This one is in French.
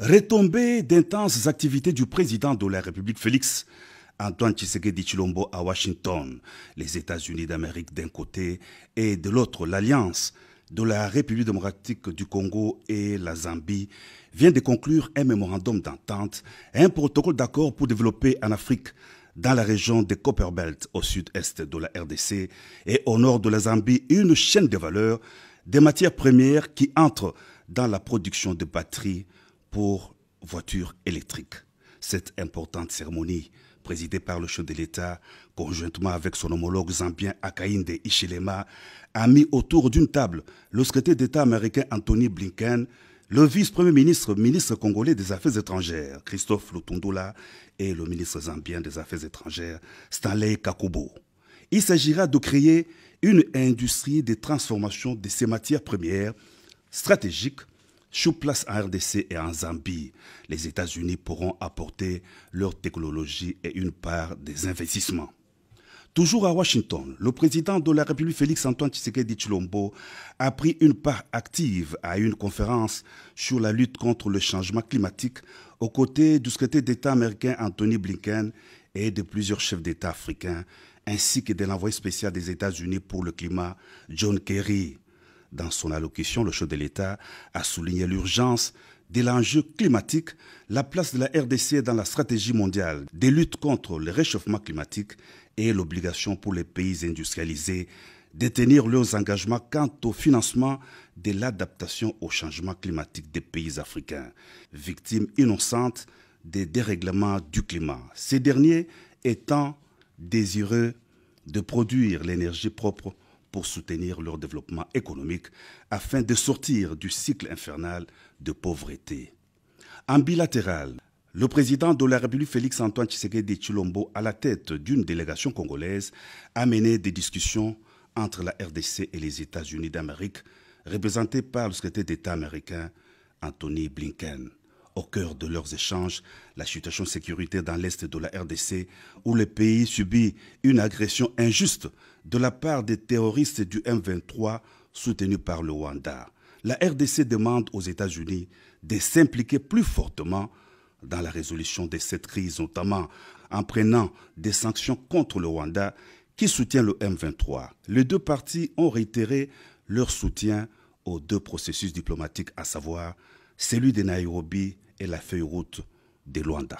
Retombée d'intenses activités du président de la République Félix Antoine Tshisekedi Tshilombo à Washington, les États-Unis d'Amérique d'un côté et de l'autre l'Alliance de la République démocratique du Congo et la Zambie vient de conclure un mémorandum d'entente, un protocole d'accord pour développer en Afrique, dans la région de Copperbelt au sud-est de la RDC et au nord de la Zambie, une chaîne de valeur des matières premières qui entrent dans la production de batteries pour voitures électriques. Cette importante cérémonie, présidée par le chef de l'État, conjointement avec son homologue zambien Hakainde Hichilema, a mis autour d'une table le secrétaire d'État américain Anthony Blinken, le vice-premier ministre congolais des Affaires étrangères, Christophe Lutundula, et le ministre zambien des Affaires étrangères, Stanley Kakubo. Il s'agira de créer une industrie de transformation de ces matières premières stratégiques sur place en RDC et en Zambie. Les États-Unis pourront apporter leur technologie et une part des investissements. Toujours à Washington, le président de la République Félix Antoine Tshisekedi Tshilombo a pris une part active à une conférence sur la lutte contre le changement climatique aux côtés du secrétaire d'État américain Anthony Blinken et de plusieurs chefs d'État africains, ainsi que de l'envoyé spécial des États-Unis pour le climat, John Kerry. Dans son allocution, le chef de l'État a souligné l'urgence de l'enjeu climatique, la place de la RDC dans la stratégie mondiale de lutte contre le réchauffement climatique et l'obligation pour les pays industrialisés de tenir leurs engagements quant au financement de l'adaptation au changement climatique des pays africains, victimes innocentes des dérèglements du climat. Ces derniers étant désireux de produire l'énergie propre pour soutenir leur développement économique afin de sortir du cycle infernal de pauvreté. En bilatéral, le président de la République Félix Antoine Tshisekedi Tshilombo, à la tête d'une délégation congolaise, a mené des discussions entre la RDC et les États-Unis d'Amérique, représentés par le secrétaire d'État américain Anthony Blinken. Au cœur de leurs échanges, la situation sécuritaire dans l'est de la RDC, où le pays subit une agression injuste de la part des terroristes du M23 soutenus par le Rwanda. La RDC demande aux États-Unis de s'impliquer plus fortement dans la résolution de cette crise, notamment en prenant des sanctions contre le Rwanda qui soutient le M23. Les deux parties ont réitéré leur soutien aux deux processus diplomatiques, à savoir celui de Nairobi et la feuille route de Luanda.